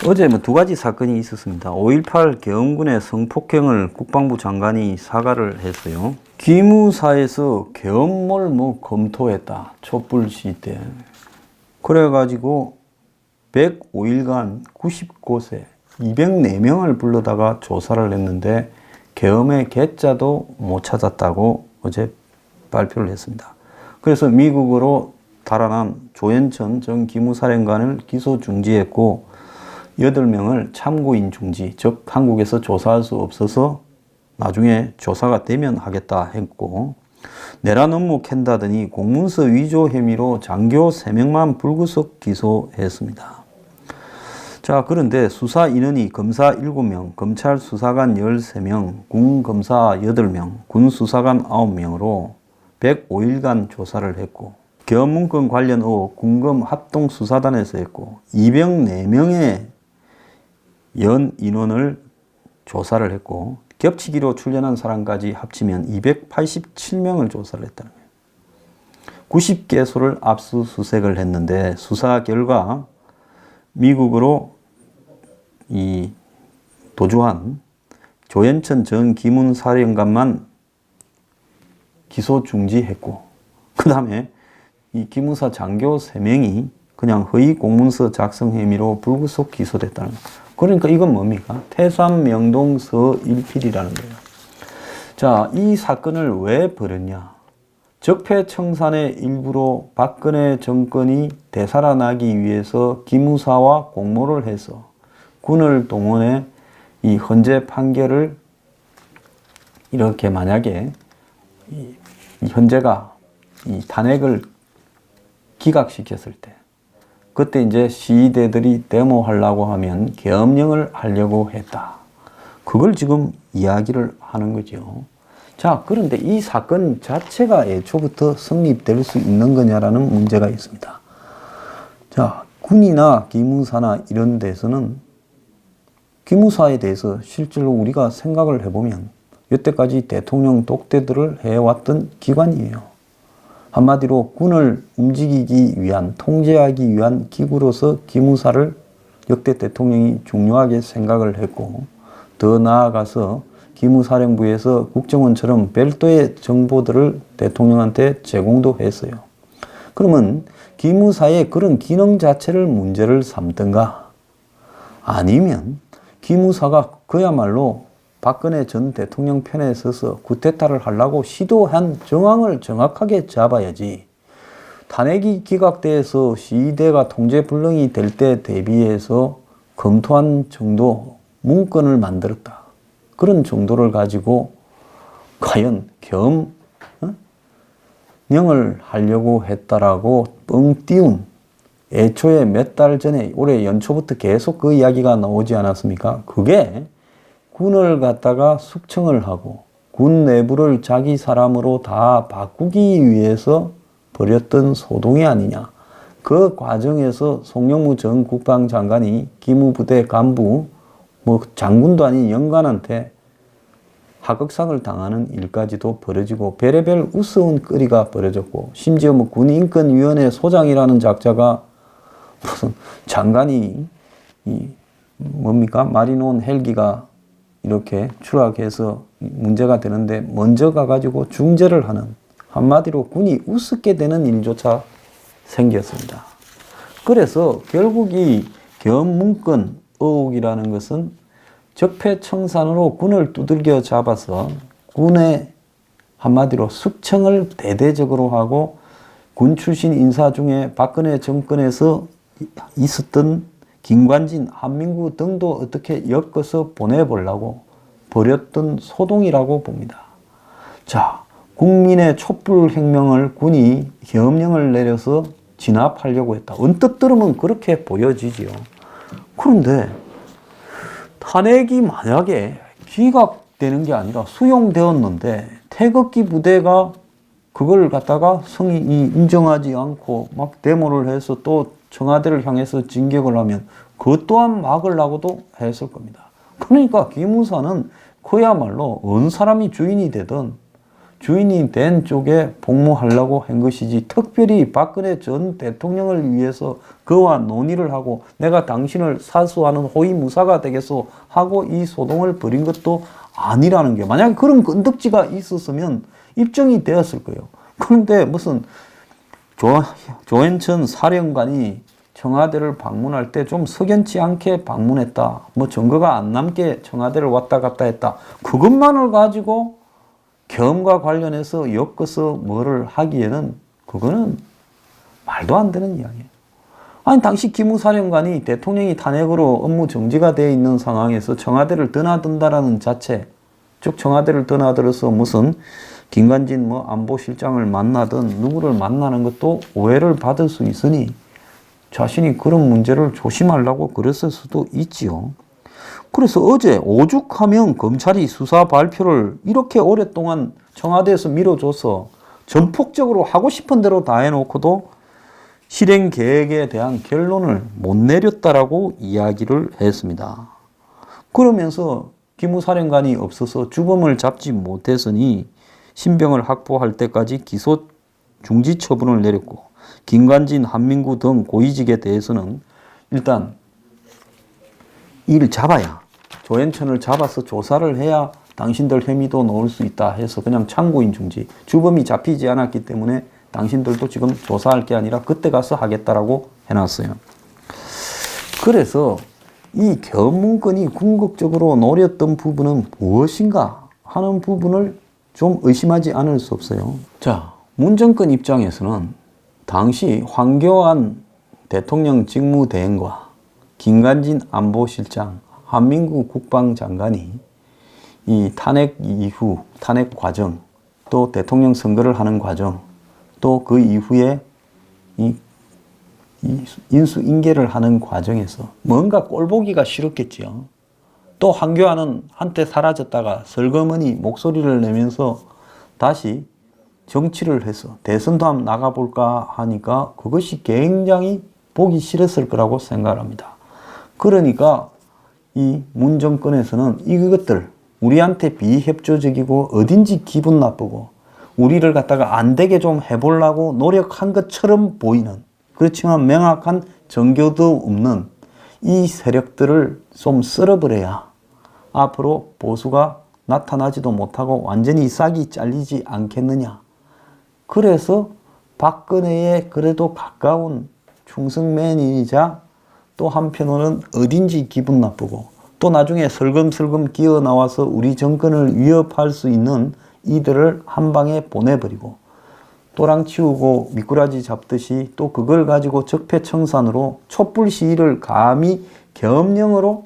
어제 두 가지 사건이 있었습니다. 5.18 계엄군의 성폭행을 국방부 장관이 사과를 했어요. 기무사에서 계엄을 검토했다. 촛불 시위 때. 그래가지고 105일간 99곳에 204명을 불러다가 조사를 했는데 계엄의 괴짜도 못 찾았다고 어제 발표를 했습니다. 그래서 미국으로 달아난 조현천 전 기무사령관을 기소 중지했고 8명을 참고인 중지, 즉 한국에서 조사할 수 없어서 나중에 조사가 되면 하겠다 했고, 내란 업무 캔다더니 공문서 위조 혐의로 장교 3명만 불구속 기소했습니다. 자, 그런데 수사 인원이 검사 7명, 검찰 수사관 13명, 군 검사 8명, 군 수사관 9명으로 105일간 조사를 했고, 계엄 문건 관련 의혹 군검 합동수사단에서 했고, 204명의 연 인원을 조사를 했고, 겹치기로 출연한 사람까지 합치면 287명을 조사를 했다는 거예요. 90개소를 압수수색을 했는데 수사 결과 미국으로 도주한 조현천 전 기문사령관만 기소 중지했고, 그 다음에 이 기무사 장교 3명이 그냥 허위 공문서 작성 혐의로 불구속 기소됐다는 거예요. 그러니까 이건 뭡니까? 태산 명동 서일필이라는 거예요. 자, 이 사건을 왜 벌였냐? 적폐청산의 일부로 박근혜 정권이 되살아나기 위해서 기무사와 공모를 해서 군을 동원해 이 헌재 판결을 이렇게 만약에 이 헌재가 이 탄핵을 기각시켰을 때 그때 이제 시위대들이 데모하려고 하면 계엄령을 하려고 했다. 그걸 지금 이야기를 하는 거죠. 자, 그런데 이 사건 자체가 애초부터 성립될 수 있는 거냐라는 문제가 있습니다. 자, 군이나 기무사나 이런 데서는 기무사에 대해서 실제로 우리가 생각을 해보면 여태까지 대통령 독대들을 해왔던 기관이에요. 한마디로 군을 움직이기 위한, 통제하기 위한 기구로서 기무사를 역대 대통령이 중요하게 생각을 했고, 더 나아가서 기무사령부에서 국정원처럼 별도의 정보들을 대통령한테 제공도 했어요. 그러면 기무사의 그런 기능 자체를 문제를 삼든가, 아니면 기무사가 그야말로 박근혜 전 대통령 편에 서서 쿠데타를 하려고 시도한 정황을 정확하게 잡아야지, 탄핵이 기각돼서 시위대가 통제불능이 될 때 대비해서 검토한 정도 문건을 만들었다. 그런 정도를 가지고 과연 계엄령을 하려고 했다라고 뻥 띄운, 애초에 몇 달 전에 올해 연초부터 계속 그 이야기가 나오지 않았습니까? 그게 군을 갖다가 숙청을 하고 군 내부를 자기 사람으로 다 바꾸기 위해서 벌였던 소동이 아니냐. 그 과정에서 송영무 전 국방장관이 기무부대 간부, 장군도 아닌 영관한테 하극상을 당하는 일까지도 벌어지고 별의별 우스운 거리가 벌어졌고, 심지어 군인권위원회 소장이라는 작자가 무슨 장관이 마리노 헬기가 이렇게 추락해서 문제가 되는데 먼저 가가지고 중재를 하는, 한마디로 군이 우습게 되는 일조차 생겼습니다. 그래서 결국 이 계엄 문건 의혹이라는 것은 적폐청산으로 군을 두들겨 잡아서 군의 한마디로 숙청을 대대적으로 하고, 군 출신 인사 중에 박근혜 정권에서 있었던 김관진, 한민구 등도 어떻게 엮어서 보내보려고 벌였던 소동이라고 봅니다. 자, 국민의 촛불혁명을 군이 계엄령을 내려서 진압하려고 했다. 언뜻 들으면 그렇게 보여지지요. 그런데 탄핵이 만약에 기각되는 게 아니라 수용되었는데 태극기 부대가 그걸 갖다가 성인이 인정하지 않고 막 데모를 해서 또 청와대를 향해서 진격을 하면 그것 또한 막으려고도 했을 겁니다. 그러니까 기무사는 그야말로 어느 사람이 주인이 되든 주인이 된 쪽에 복무하려고 한 것이지 특별히 박근혜 전 대통령을 위해서 그와 논의를 하고 내가 당신을 사수하는 호위무사가 되겠소 하고 이 소동을 벌인 것도 아니라는 게, 만약에 그런 건덕지가 있었으면 입증이 되었을 거예요. 그런데 무슨 조현천 사령관이 청와대를 방문할 때 좀 석연치 않게 방문했다, 뭐 증거가 안 남게 청와대를 왔다 갔다 했다, 그것만을 가지고 계엄과 관련해서 엮어서 뭐를 하기에는 그거는 말도 안 되는 이야기예요. 아니, 당시 기무사령관이 대통령이 탄핵으로 업무 정지가 되어 있는 상황에서 청와대를 드나든다라는 자체, 즉 청와대를 드나들어서 무슨 김관진 뭐 안보실장을 만나든 누구를 만나는 것도 오해를 받을 수 있으니 자신이 그런 문제를 조심하려고 그랬을 수도 있지요. 그래서 어제 오죽하면 검찰이 수사 발표를 이렇게 오랫동안 청와대에서 밀어줘서 전폭적으로 하고 싶은 대로 다 해놓고도 실행 계획에 대한 결론을 못 내렸다라고 이야기를 했습니다. 그러면서 기무사령관이 없어서 주범을 잡지 못했으니 신병을 확보할 때까지 기소 중지 처분을 내렸고, 김관진, 한민구 등 고위직에 대해서는 일단 이를 잡아야, 조현천을 잡아서 조사를 해야 당신들 혐의도 넣을 수 있다 해서 그냥 참고인 중지, 주범이 잡히지 않았기 때문에 당신들도 지금 조사할 게 아니라 그때 가서 하겠다라고 해놨어요. 그래서 이 계엄 문건이 궁극적으로 노렸던 부분은 무엇인가 하는 부분을 좀 의심하지 않을 수 없어요. 자, 문 정권 입장에서는 당시 황교안 대통령 직무대행과 김관진 안보실장, 한민구 국방장관이 이 탄핵 이후, 탄핵 과정, 또 대통령 선거를 하는 과정, 또 그 이후에 이 인수인계를 하는 과정에서 뭔가 꼴보기가 싫었겠지요. 또 황교안은 한때 사라졌다가 슬그머니 목소리를 내면서 다시 정치를 해서 대선도 한번 나가볼까 하니까 그것이 굉장히 보기 싫었을 거라고 생각합니다. 그러니까 이 문 정권에서는 이것들, 우리한테 비협조적이고 어딘지 기분 나쁘고 우리를 갖다가 안 되게 좀 해보려고 노력한 것처럼 보이는, 그렇지만 명확한 전교도 없는 이 세력들을 좀 쓸어버려야 앞으로 보수가 나타나지도 못하고 완전히 싹이 잘리지 않겠느냐. 그래서 박근혜에 그래도 가까운 충성맨이자 또 한편으로는 어딘지 기분 나쁘고 또 나중에 슬금슬금 기어 나와서 우리 정권을 위협할 수 있는 이들을 한 방에 보내버리고 또랑 치우고 미꾸라지 잡듯이 또 그걸 가지고 적폐청산으로 촛불 시위를 감히 계엄령으로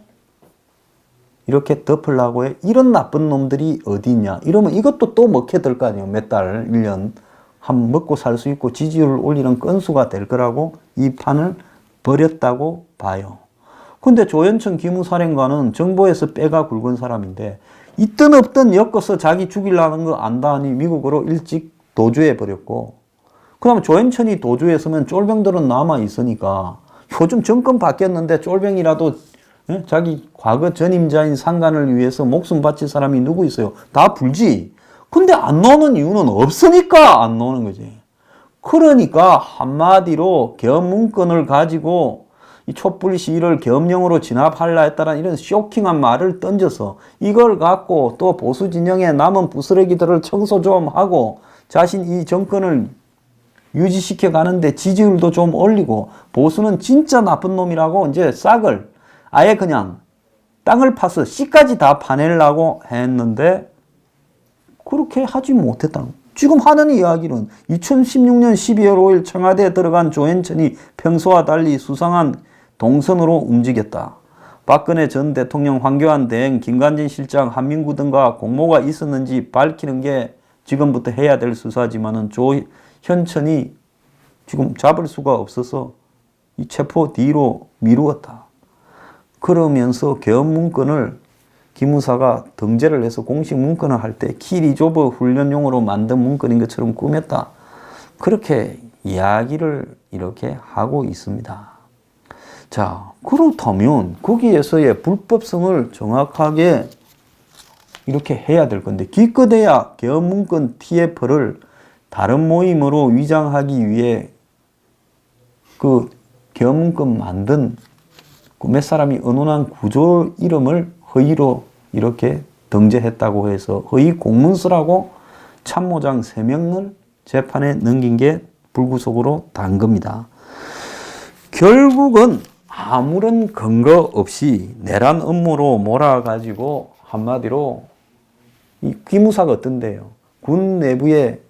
이렇게 덮으려고 해. 이런 나쁜 놈들이 어디 있냐. 이러면 이것도 또 먹혀들 거 아니에요. 몇 달, 1년. 한 먹고 살 수 있고 지지율을 올리는 건수가 될 거라고 이 판을 버렸다고 봐요. 근데 조현천 기무사령관은 정보에서 빼가 굵은 사람인데 있든 없든 엮어서 자기 죽이려는 거 안다 하니 미국으로 일찍 도주해 버렸고, 그 다음에 조현천이 도주했으면 쫄병들은 남아 있으니까 요즘 정권 바뀌었는데 쫄병이라도 자기 과거 전임자인 상관을 위해서 목숨 바칠 사람이 누구 있어요? 다 불지. 근데 안 나오는 이유는 없으니까 안 나오는 거지. 그러니까 한마디로 계엄 문건을 가지고 이 촛불 시위를 계엄령으로 진압하려 했다는 이런 쇼킹한 말을 던져서 이걸 갖고 또 보수 진영의 남은 부스러기들을 청소 좀 하고 자신 이 정권을 유지시켜 가는데 지지율도 좀 올리고 보수는 진짜 나쁜 놈이라고 이제 싹을 아예 그냥 땅을 파서 씨까지 다 파내려고 했는데 그렇게 하지 못했다는 거예요. 지금 하는 이야기는 2016년 12월 5일 청와대에 들어간 조현천이 평소와 달리 수상한 동선으로 움직였다. 박근혜 전 대통령, 황교안 대행, 김관진 실장, 한민구 등과 공모가 있었는지 밝히는 게 지금부터 해야 될 수사지만은 조현천이 지금 잡을 수가 없어서 이 체포 뒤로 미루었다. 그러면서 계엄 문건을 기무사가 등재를 해서 공식 문건을 할 때 키리조버 훈련용으로 만든 문건인 것처럼 꾸몄다. 그렇게 이야기를 이렇게 하고 있습니다. 자, 그렇다면 거기에서의 불법성을 정확하게 이렇게 해야 될 건데 기껏해야 계엄문건 TF를 다른 모임으로 위장하기 위해 그 계엄문건 만든 그 몇 사람이 언론한 구조 이름을 허위로 이렇게 등재했다고 해서 허위 공문서라고 참모장 3명을 재판에 넘긴 게 불구속으로 단 겁니다. 결국은 아무런 근거 없이 내란 음모로 몰아가지고 한마디로 이 기무사가 어떤데요? 군 내부의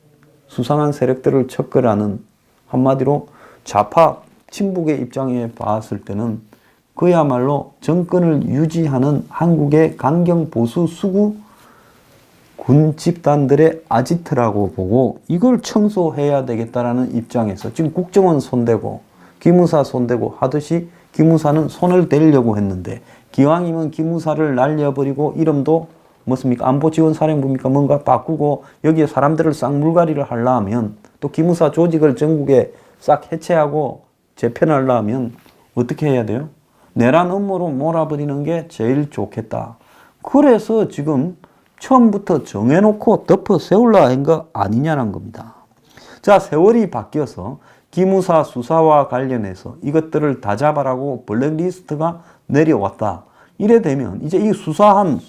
수상한 세력들을 척결하는 한마디로 좌파 친북의 입장에 봤을 때는 그야말로 정권을 유지하는 한국의 강경 보수 수구 군 집단들의 아지트라고 보고 이걸 청소해야 되겠다라는 입장에서 지금 국정원 손대고 기무사 손대고 하듯이 기무사는 손을 대려고 했는데 기왕이면 기무사를 날려버리고 이름도 뭐습니까? 안보지원사령부입니까? 뭔가 바꾸고 여기에 사람들을 쌍물갈이를 하려면 또 기무사 조직을 전국에 싹 해체하고 재편하려면 어떻게 해야 돼요? 내란 음모로 몰아버리는 게 제일 좋겠다. 그래서 지금 처음부터 정해놓고 덮어 세우려 한 거 아니냐는 겁니다. 자, 세월이 바뀌어서 기무사 수사와 관련해서 이것들을 다 잡아라고 블랙리스트가 내려왔다. 이래 되면 이제 이 수사한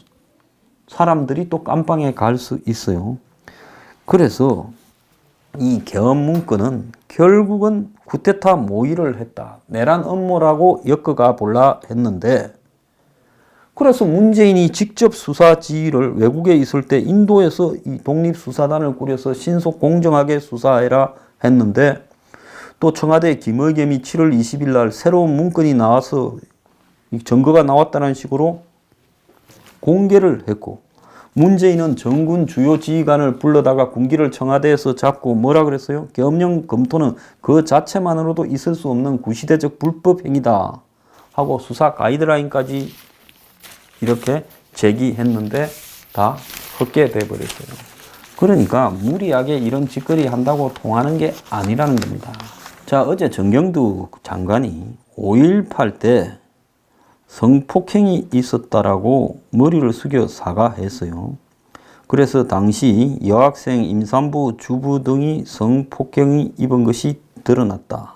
사람들이 또 깜빵에 갈 수 있어요. 그래서 이 계엄문건은 결국은 쿠데타 모의를 했다. 내란 음모라고 엮어가 볼라 했는데 그래서 문재인이 직접 수사 지휘를 외국에 있을 때 인도에서 이 독립수사단을 꾸려서 신속 공정하게 수사해라 했는데 또 청와대 김의겸이 7월 20일 날 새로운 문건이 나와서 증거가 나왔다는 식으로 공개를 했고 문재인은 정군 주요 지휘관을 불러다가 군기를 청와대에서 잡고 뭐라 그랬어요? 계엄령 검토는 그 자체만으로도 있을 수 없는 구시대적 불법 행위다 하고 수사 가이드라인까지 이렇게 제기했는데 다 헛게 돼버렸어요. 그러니까 무리하게 이런 짓거리 한다고 통하는 게 아니라는 겁니다. 자, 어제 정경두 장관이 5.18 때 성폭행이 있었다라고 머리를 숙여 사과했어요. 그래서 당시 여학생 임산부 주부 등이 성폭행이 입은 것이 드러났다.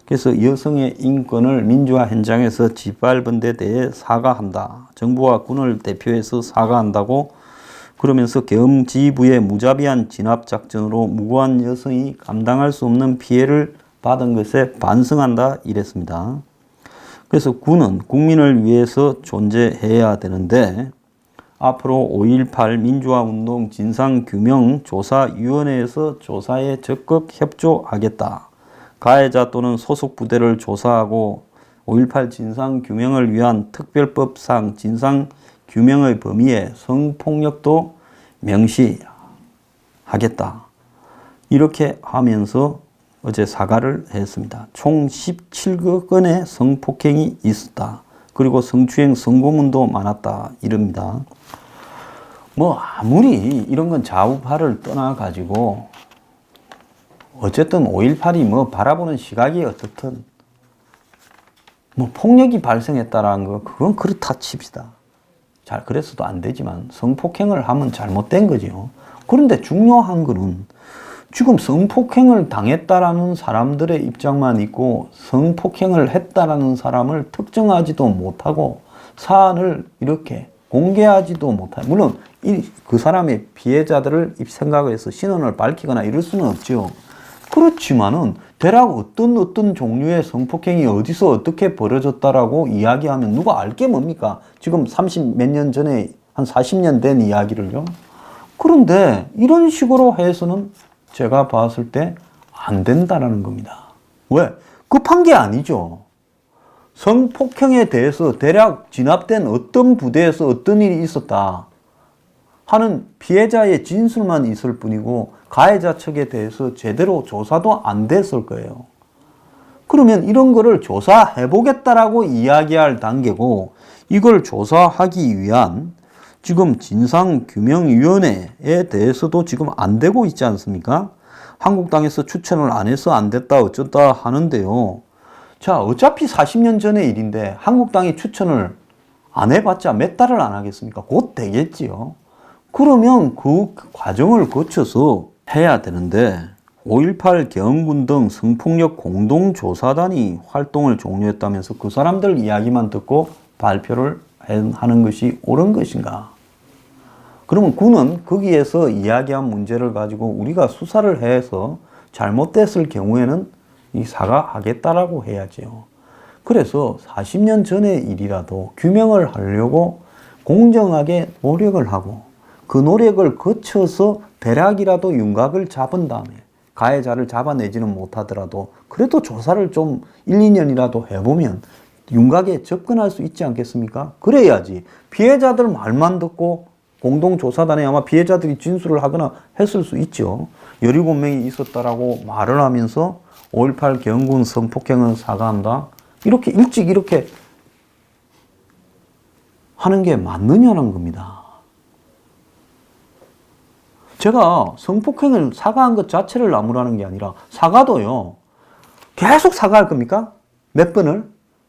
그래서 여성의 인권을 민주화 현장에서 짓밟은 데 대해 사과한다. 정부와 군을 대표해서 사과한다고 그러면서 계엄지휘부의 무자비한 진압작전으로 무고한 여성이 감당할 수 없는 피해를 받은 것에 반성한다 이랬습니다. 그래서 군은 국민을 위해서 존재해야 되는데 앞으로 5.18 민주화운동 진상규명조사위원회에서 조사에 적극 협조하겠다. 가해자 또는 소속 부대를 조사하고 5.18 진상규명을 위한 특별법상 진상규명의 범위에 성폭력도 명시하겠다. 이렇게 하면서 어제 사과를 했습니다. 총 17건의 성폭행이 있었다. 그리고 성추행 성고문도 많았다. 이럽니다. 뭐 아무리 이런 건 좌우파를 떠나가지고 어쨌든 5.18이 뭐 바라보는 시각이 어떻든 뭐 폭력이 발생했다라는 거 그건 그렇다 칩시다. 잘 그래서도 안 되지만 성폭행을 하면 잘못된 거죠. 그런데 중요한 거는 지금 성폭행을 당했다라는 사람들의 입장만 있고 성폭행을 했다라는 사람을 특정하지도 못하고 사안을 이렇게 공개하지도 못하고 물론 그 사람의 피해자들을 생각을 해서 신원을 밝히거나 이럴 수는 없죠. 그렇지만은 대략 어떤 종류의 성폭행이 어디서 어떻게 벌어졌다라고 이야기하면 누가 알게 뭡니까? 지금 30 몇 년 전에 한 40년 된 이야기를요. 그런데 이런 식으로 해서는 제가 봤을 때 안 된다라는 겁니다. 왜? 급한 게 아니죠. 성폭행에 대해서 대략 진압된 어떤 부대에서 어떤 일이 있었다 하는 피해자의 진술만 있을 뿐이고 가해자 측에 대해서 제대로 조사도 안 됐을 거예요. 그러면 이런 거를 조사해보겠다라고 이야기할 단계고 이걸 조사하기 위한 지금 진상규명위원회에 대해서도 지금 안 되고 있지 않습니까? 한국당에서 추천을 안 해서 안 됐다 어쩌다 하는데요. 자, 어차피 40년 전의 일인데 한국당이 추천을 안 해봤자 몇 달을 안 하겠습니까? 곧 되겠지요. 그러면 그 과정을 거쳐서 해야 되는데 5.18 계엄군 등 성폭력 공동조사단이 활동을 종료했다면서 그 사람들 이야기만 듣고 발표를 하는 것이 옳은 것인가? 그러면 군은 거기에서 이야기한 문제를 가지고 우리가 수사를 해서 잘못됐을 경우에는 이 사과하겠다라고 해야죠. 그래서 40년 전의 일이라도 규명을 하려고 공정하게 노력을 하고 그 노력을 거쳐서 대략이라도 윤곽을 잡은 다음에 가해자를 잡아내지는 못하더라도 그래도 조사를 좀 1, 2년이라도 해보면 윤곽에 접근할 수 있지 않겠습니까? 그래야지 피해자들 말만 듣고 공동조사단에 아마 피해자들이 진술을 하거나 했을 수 있죠. 17명이 있었다라고 말을 하면서 5.18 계엄군 성폭행은 사과한다. 이렇게 일찍 이렇게 하는 게 맞느냐는 겁니다. 제가 성폭행을 사과한 것 자체를 나무라는 게 아니라 사과도요. 계속 사과할 겁니까? 몇 번을?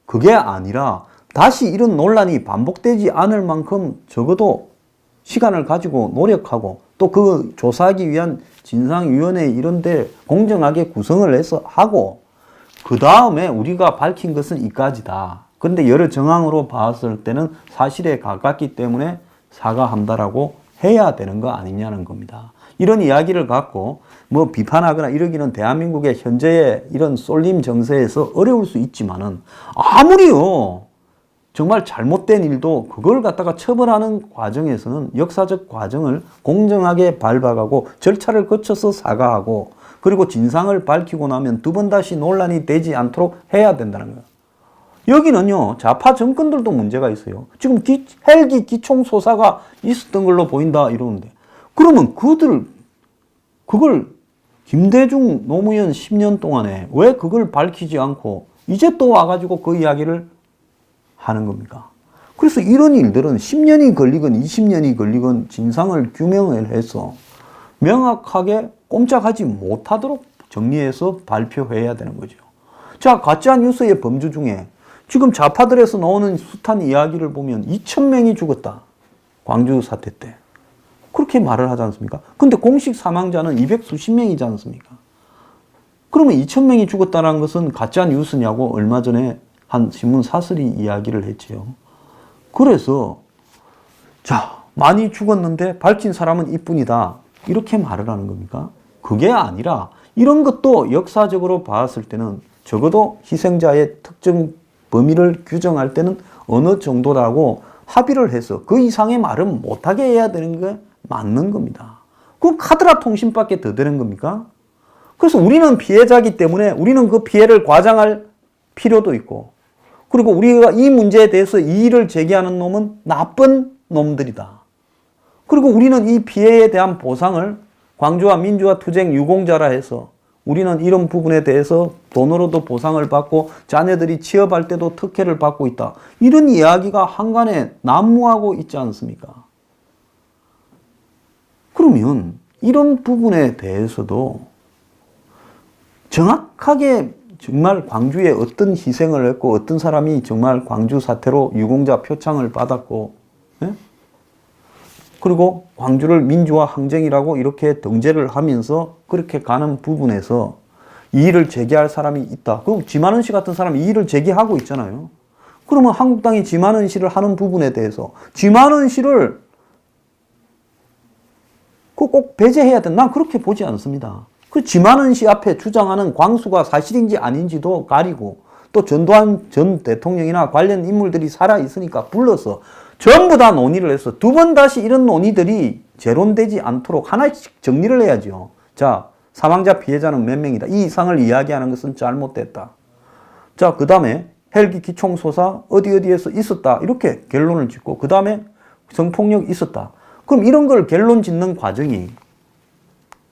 그게 아니라 다시 이런 논란이 반복되지 않을 만큼 적어도 시간을 가지고 노력하고 또 그 조사하기 위한 진상위원회 이런 데 공정하게 구성을 해서 하고 그 다음에 우리가 밝힌 것은 이까지다. 근데 여러 정황으로 봤을 때는 사실에 가깝기 때문에 사과한다라고 해야 되는 거 아니냐는 겁니다. 이런 이야기를 갖고 뭐 비판하거나 이러기는 대한민국의 현재의 이런 쏠림 정세에서 어려울 수 있지만은 아무리요 정말 잘못된 일도 그걸 갖다가 처벌하는 과정에서는 역사적 과정을 공정하게 밟아가고 절차를 거쳐서 사과하고 그리고 진상을 밝히고 나면 두 번 다시 논란이 되지 않도록 해야 된다는 거예요. 여기는요 좌파 정권들도 문제가 있어요. 지금 헬기 기총소사가 있었던 걸로 보인다 이러는데 그러면 그걸 김대중 노무현 10년 동안에 왜 그걸 밝히지 않고 이제 또 와가지고 그 이야기를 하는 겁니까? 그래서 이런 일들은 10년이 걸리건 20년이 걸리건 진상을 규명을 해서 명확하게 꼼짝하지 못하도록 정리해서 발표해야 되는 거죠. 자, 가짜뉴스의 범주 중에 지금 좌파들에서 나오는 숱한 이야기를 보면 2,000명이 죽었다. 광주 사태 때. 그렇게 말을 하지 않습니까? 근데 공식 사망자는 200수십 명이지 않습니까? 그러면 2,000명이 죽었다는 것은 가짜뉴스냐고 얼마 전에 한 신문 사설이 이야기를 했지요. 그래서 자 많이 죽었는데 밝힌 사람은 이뿐이다. 이렇게 말을 하는 겁니까? 그게 아니라 이런 것도 역사적으로 봤을 때는 적어도 희생자의 특정 범위를 규정할 때는 어느 정도라고 합의를 해서 그 이상의 말은 못하게 해야 되는 게 맞는 겁니다. 그럼 카드라 통신밖에 더 되는 겁니까? 그래서 우리는 피해자이기 때문에 우리는 그 피해를 과장할 필요도 있고 그리고 우리가 이 문제에 대해서 이의를 제기하는 놈은 나쁜 놈들이다. 그리고 우리는 이 피해에 대한 보상을 광주와 민주화 투쟁 유공자라 해서 우리는 이런 부분에 대해서 돈으로도 보상을 받고 자녀들이 취업할 때도 특혜를 받고 있다. 이런 이야기가 한간에 난무하고 있지 않습니까? 그러면 이런 부분에 대해서도 정확하게 정말 광주에 어떤 희생을 했고 어떤 사람이 정말 광주 사태로 유공자 표창을 받았고 예? 그리고 광주를 민주화 항쟁이라고 이렇게 등재를 하면서 그렇게 가는 부분에서 이의를 제기할 사람이 있다. 그럼 지만은 씨 같은 사람이 이의를 제기하고 있잖아요. 그러면 한국당이 지만은 씨를 하는 부분에 대해서 지만은 씨를 꼭 배제해야 된다. 난 그렇게 보지 않습니다. 그 지만은 씨 앞에 주장하는 광수가 사실인지 아닌지도 가리고 또 전두환 전 대통령이나 관련 인물들이 살아있으니까 불러서 전부 다 논의를 해서 두 번 다시 이런 논의들이 재론되지 않도록 하나씩 정리를 해야죠. 자, 사망자 피해자는 몇 명이다. 이 이상을 이야기하는 것은 잘못됐다. 자, 그 다음에 헬기 기총소사 어디에서 있었다. 이렇게 결론을 짓고 그 다음에 성폭력 있었다. 그럼 이런 걸 결론 짓는 과정이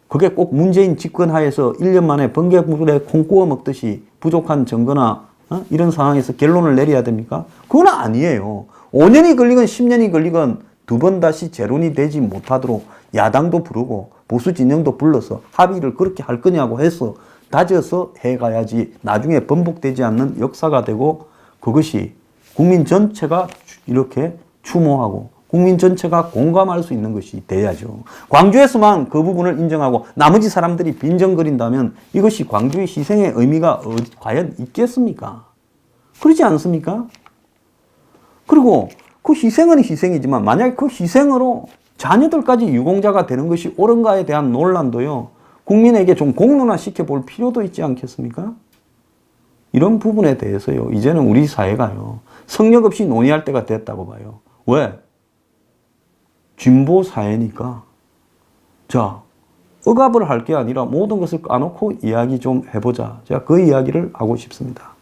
그게 꼭 문재인 집권 하에서 1년 만에 번개물에 콩 구워 먹듯이 부족한 증거나 이런 상황에서 결론을 내려야 됩니까? 그건 아니에요. 5년이 걸리건 10년이 걸리건 두 번 다시 재론이 되지 못하도록 야당도 부르고 보수 진영도 불러서 합의를 그렇게 할 거냐고 해서 다져서 해가야지 나중에 번복되지 않는 역사가 되고 그것이 국민 전체가 이렇게 추모하고 국민 전체가 공감할 수 있는 것이 돼야죠. 광주에서만 그 부분을 인정하고 나머지 사람들이 빈정거린다면 이것이 광주의 희생의 의미가 과연 있겠습니까? 그렇지 않습니까? 그리고 그 희생은 희생이지만 만약에 그 희생으로 자녀들까지 유공자가 되는 것이 옳은가에 대한 논란도요, 국민에게 좀 공론화 시켜볼 필요도 있지 않겠습니까? 이런 부분에 대해서요, 이제는 우리 사회가요, 성역 없이 논의할 때가 됐다고 봐요. 왜? 진보 사회니까. 자, 억압을 할 게 아니라 모든 것을 까놓고 이야기 좀 해보자. 제가 그 이야기를 하고 싶습니다.